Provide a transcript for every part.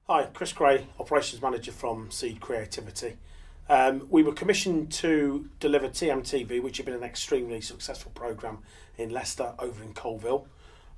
Hi, Chris Gray, Operations Manager from Seed Creativity. We were commissioned to deliver TMTV, which had been an extremely successful programme in Leicester over in Coalville.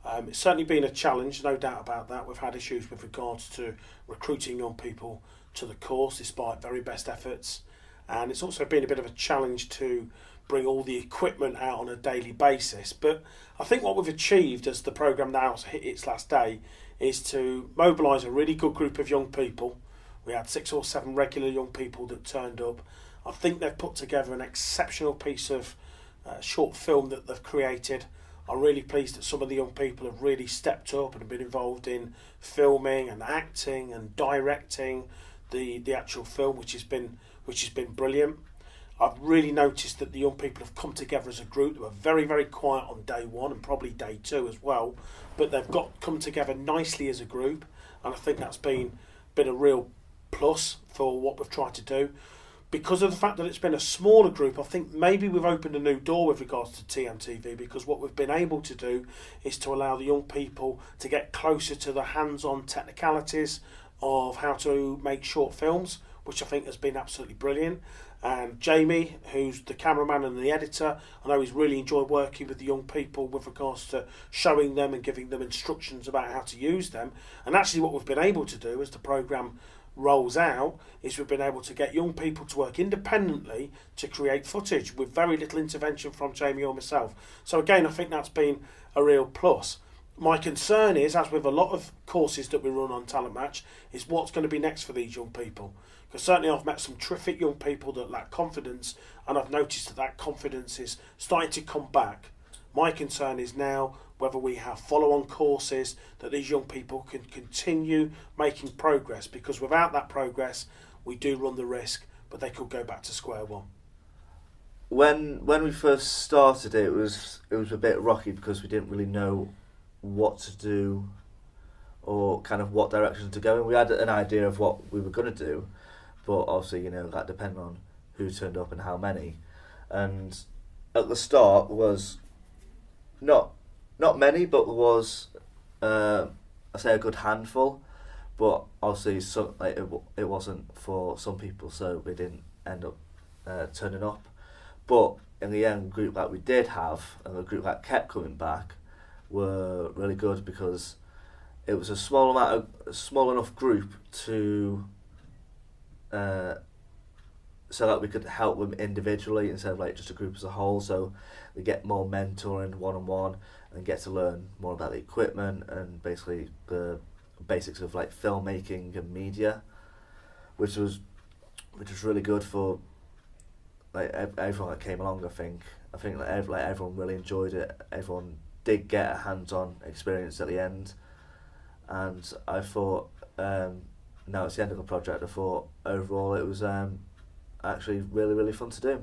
It's certainly been a challenge, no doubt about that. We've had issues with regards to recruiting young people to the course despite very best efforts. And it's also been a bit of a challenge to bring all the equipment out on a daily basis. But I think what we've achieved as the programme now has hit its last day is to mobilise a really good group of young people. We had 6 or 7 regular young people that turned up. I think they've put together an exceptional piece of short film that they've created. I'm really pleased that some of the young people have really stepped up and have been involved in filming and acting and directing the actual film, which has been brilliant. I've really noticed that the young people have come together as a group. They were very, very quiet on day one and probably day two as well, but they've come together nicely as a group, and I think that's been a real plus for what we've tried to do. Because of the fact that it's been a smaller group, I think maybe we've opened a new door with regards to TMTV, because what we've been able to do is to allow the young people to get closer to the hands-on technicalities of how to make short films, which I think has been absolutely brilliant. And Jamie, who's the cameraman and the editor, I know he's really enjoyed working with the young people with regards to showing them and giving them instructions about how to use them. And actually what we've been able to do as the programme rolls out is we've been able to get young people to work independently to create footage with very little intervention from Jamie or myself. So again, I think that's been a real plus. My concern is, as with a lot of courses that we run on Talent Match, is what's going to be next for these young people. Because certainly I've met some terrific young people that lack confidence, and I've noticed that confidence is starting to come back. My concern is now whether we have follow-on courses that these young people can continue making progress, because without that progress we do run the risk but they could go back to square one. When we first started it was a bit rocky because we didn't really know what to do or kind of what direction to go in. We had an idea of what we were going to do, but obviously, that depended on who turned up and how many. And at the start was not many, but there was I say a good handful. But obviously, it wasn't for some people, so we didn't end up turning up. But in the end, the group that we did have and the group that kept coming back were really good, because it was a small enough group to so that we could help them individually instead of just a group as a whole. So they get more mentoring one-on-one and get to learn more about the equipment and basically the basics of filmmaking and media, which was really good for everyone that came along. I think everyone really enjoyed it. Everyone did get a hands-on experience at the end, and I thought now it's the end of the project, I thought overall it was actually really, really fun to do.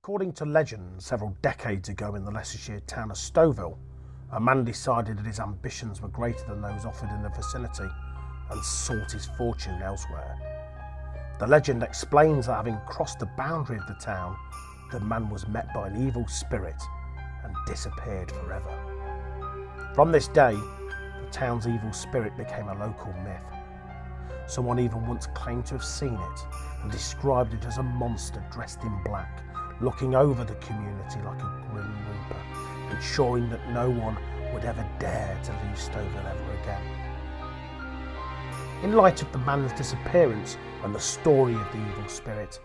According to legend, several decades ago in the Leicestershire town of Stowville, a man decided that his ambitions were greater than those offered in the vicinity and sought his fortune elsewhere. The legend explains that having crossed the boundary of the town, the man was met by an evil spirit and disappeared forever. From this day, the town's evil spirit became a local myth. Someone even once claimed to have seen it and described it as a monster dressed in black, looking over the community like a grim reaper, ensuring that no one would ever dare to leave Stowville ever again. In light of the man's disappearance and the story of the evil spirit,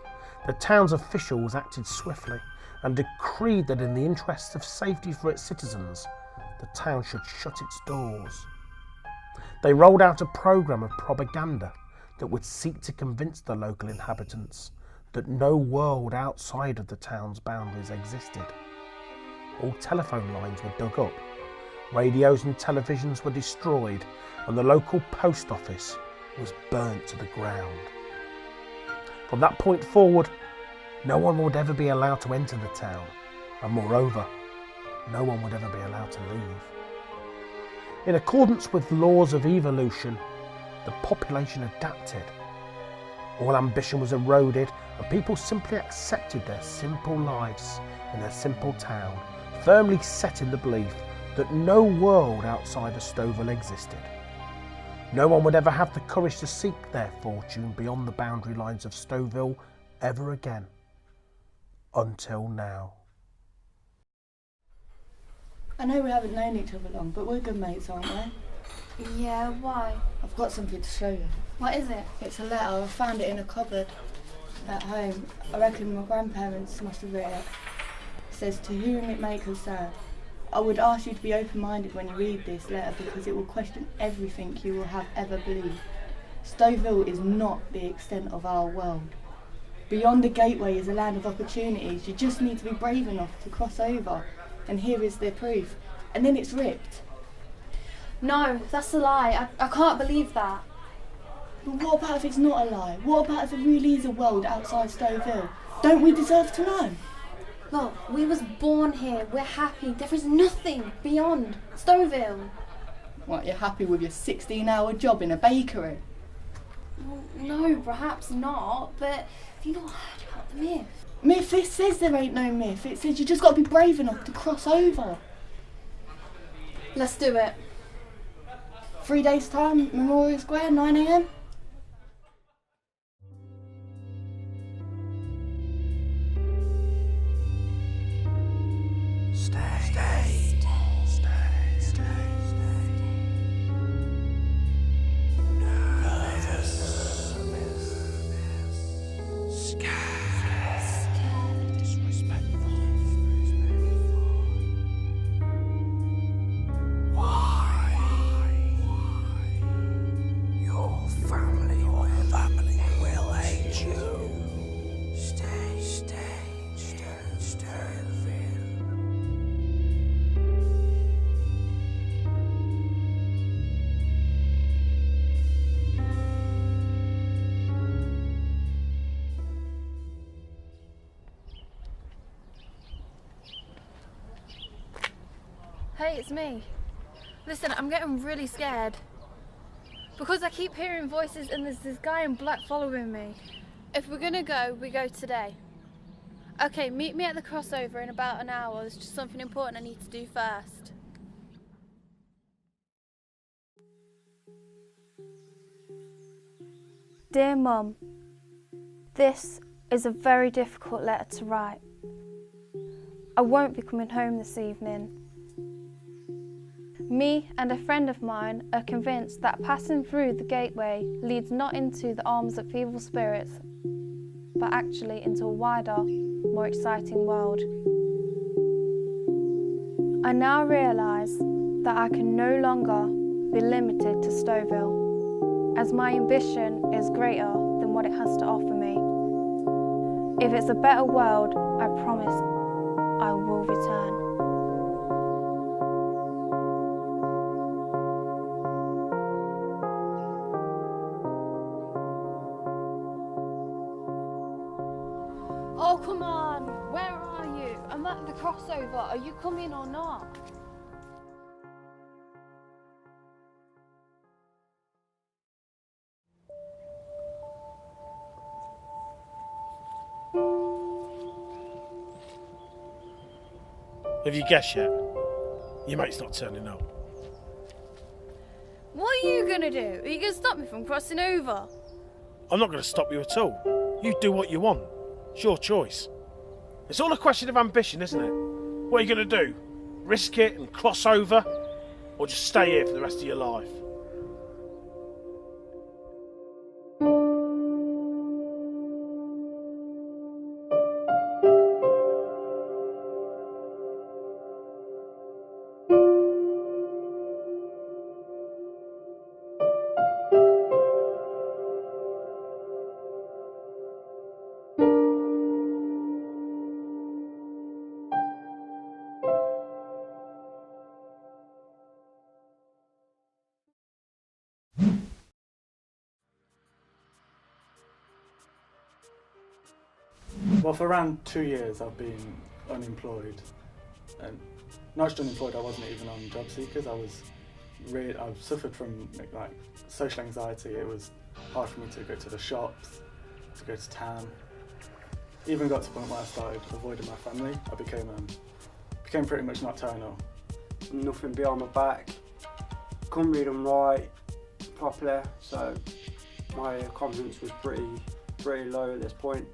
the town's officials acted swiftly and decreed that in the interests of safety for its citizens, the town should shut its doors. They rolled out a programme of propaganda that would seek to convince the local inhabitants that no world outside of the town's boundaries existed. All telephone lines were dug up, radios and televisions were destroyed, and the local post office was burnt to the ground. From that point forward, no one would ever be allowed to enter the town, and moreover, no one would ever be allowed to leave. In accordance with laws of evolution, the population adapted. All ambition was eroded, and people simply accepted their simple lives in their simple town, firmly set in the belief that no world outside of Stowville existed. No one would ever have the courage to seek their fortune beyond the boundary lines of Stowville ever again. Until now. I know we haven't known each other long, but we're good mates, aren't we? Yeah, why? I've got something to show you. What is it? It's a letter. I found it in a cupboard at home. I reckon my grandparents must have written it. It says, "To whom it may concern. I would ask you to be open-minded when you read this letter because it will question everything you will have ever believed. Stowville is not the extent of our world. Beyond the gateway is a land of opportunities. You just need to be brave enough to cross over. And here is the proof." And then it's ripped. No, that's a lie. I can't believe that. But what about if it's not a lie? What about if it really is a world outside Stowville? Don't we deserve to know? Look, we was born here. We're happy. There is nothing beyond Stowville. What, you're happy with your 16-hour job in a bakery? Well, no, perhaps not, but have you not heard about the myth? Myth? It says there ain't no myth. It says you just got to be brave enough to cross over. Let's do it. 3 days' time, Memorial Square, 9 a.m. Hey, it's me. Listen, I'm getting really scared. Because I keep hearing voices and there's this guy in black following me. If we're gonna go, we go today. Okay, meet me at the crossover in about an hour. There's just something important I need to do first. Dear Mum, this is a very difficult letter to write. I won't be coming home this evening. Me and a friend of mine are convinced that passing through the gateway leads not into the arms of evil spirits, but actually into a wider, more exciting world. I now realise that I can no longer be limited to Stowville, as my ambition is greater than what it has to offer me. If it's a better world, I promise I will return. Oh, come on! Where are you? I'm at the crossover. Are you coming or not? Have you guessed yet? Your mate's not turning up. What are you gonna do? Are you gonna stop me from crossing over? I'm not going to stop you at all. You do what you want. It's your choice. It's all a question of ambition, isn't it? What are you going to do? Risk it and cross over? Or just stay here for the rest of your life? Well, for around 2 years I've been unemployed, and not just unemployed, I wasn't even on job seekers. I've suffered from like social anxiety. It was hard for me to go to the shops, to go to town. Even got to the point where I started avoiding my family. I became pretty much nocturnal. nothing behind my back. Couldn't read and write properly, so my confidence was pretty low at this point.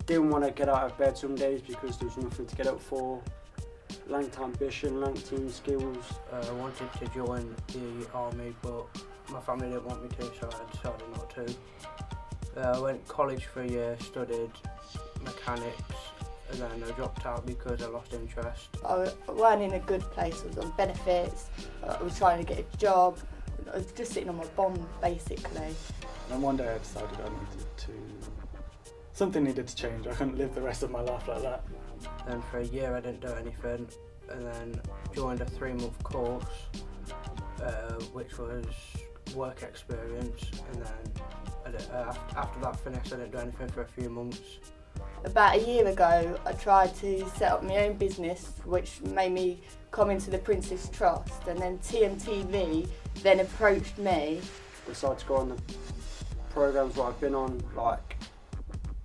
Didn't want to get out of bed some days because there was nothing to get up for. Lacked ambition, lacked team skills. I wanted to join the army, but my family didn't want me to, so I decided not to. I went to college for a year, studied mechanics, and then I dropped out because I lost interest. I weren't in a good place. I was on benefits. I was trying to get a job. I was just sitting on my bum, basically. And one day I decided something needed to change. I couldn't live the rest of my life like that. Then for a year I didn't do anything, and then joined a 3-month course, which was work experience, and then after that finished I didn't do anything for a few months. About a year ago I tried to set up my own business, which made me come into the Prince's Trust, and then TMTV then approached me. Decided to go on the programmes that I've been on, like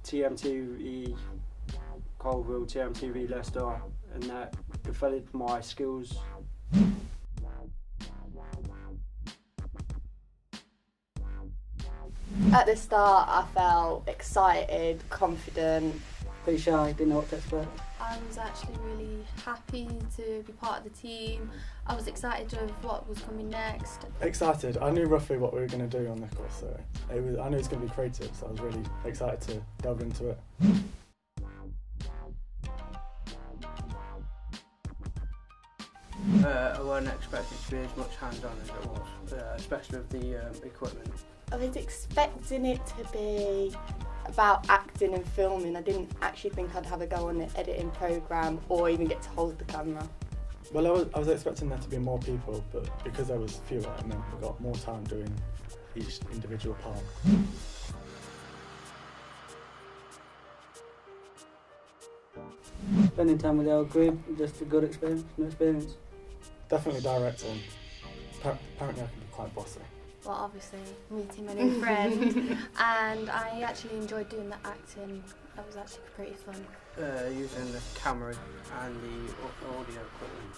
TMTV Coalville, TMTV Leicester, and that developed my skills. At the start I felt excited, confident. Pretty shy, didn't know what to expect. I was actually really happy to be part of the team. I was excited of what was coming next. Excited. I knew roughly what we were going to do on the course, so I knew it was going to be creative, so I was really excited to delve into it. I wasn't expecting to be as much hands-on as it was, especially with the equipment. I was expecting it to be about acting and filming. I didn't actually think I'd have a go on the editing programme or even get to hold the camera. Well, I was expecting there to be more people, but because there was fewer, it meant we got more time doing each individual part. Spending time with our group, just a good experience, new experience. Definitely directing. Apparently I can be quite bossy. Well, obviously meeting my new friend, and I actually enjoyed doing the acting. That was actually pretty fun. Using the camera and the audio equipment.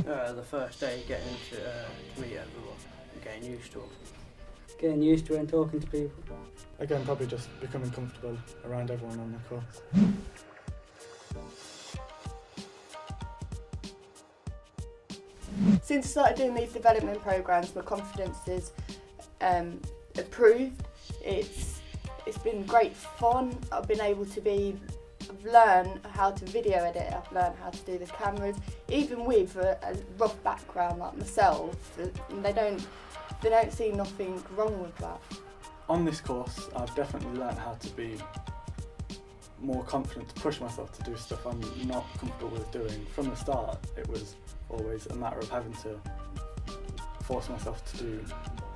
The first day getting to meet everyone, getting used to them. Getting used to it and talking to people. Again, probably just becoming comfortable around everyone on the course. Since I started doing these development programmes, my confidence has improved. It's been great fun. I've learned how to video edit, I've learned how to do the cameras. Even with a rough background like myself, they don't see nothing wrong with that. On this course, I've definitely learned how to be more confident to push myself to do stuff I'm not comfortable with doing. From the start, it was always a matter of having to force myself to do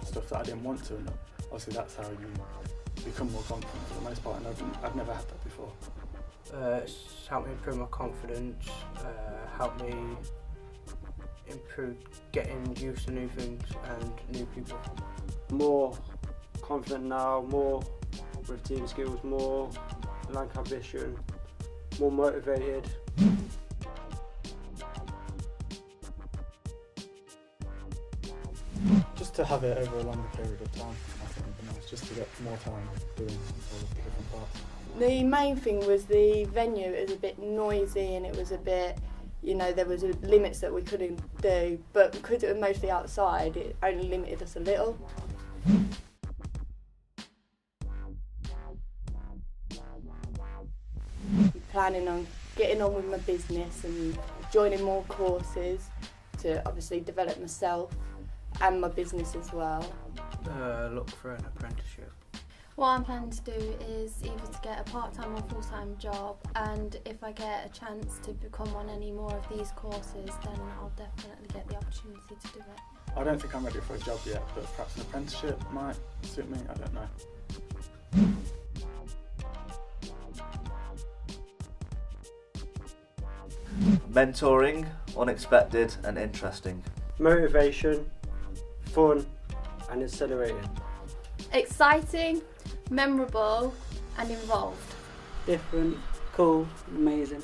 stuff that I didn't want to, and obviously that's how you become more confident for the most part, and I've never had that before. It's helped me improve my confidence, helped me improve getting used to new things and new people. More confident now, more with team skills, more lack ambition, more motivated. Just to have it over a longer period of time, I think would be nice, just to get more time doing all of the different parts. The main thing was the venue. It was a bit noisy and it was a bit, there was limits that we couldn't do, but because it was mostly outside, it only limited us a little. I'm planning on getting on with my business and joining more courses to obviously develop myself and my business as well. Look for an apprenticeship. What I'm planning to do is either to get a part-time or full-time job, and if I get a chance to become on any more of these courses, then I'll definitely get the opportunity to do it. I don't think I'm ready for a job yet, but perhaps an apprenticeship might suit me, I don't know. Mentoring, unexpected and interesting. Motivation, fun and exhilarating. Exciting, memorable and involved. Different, cool, amazing.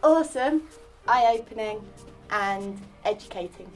Awesome, eye-opening and educating.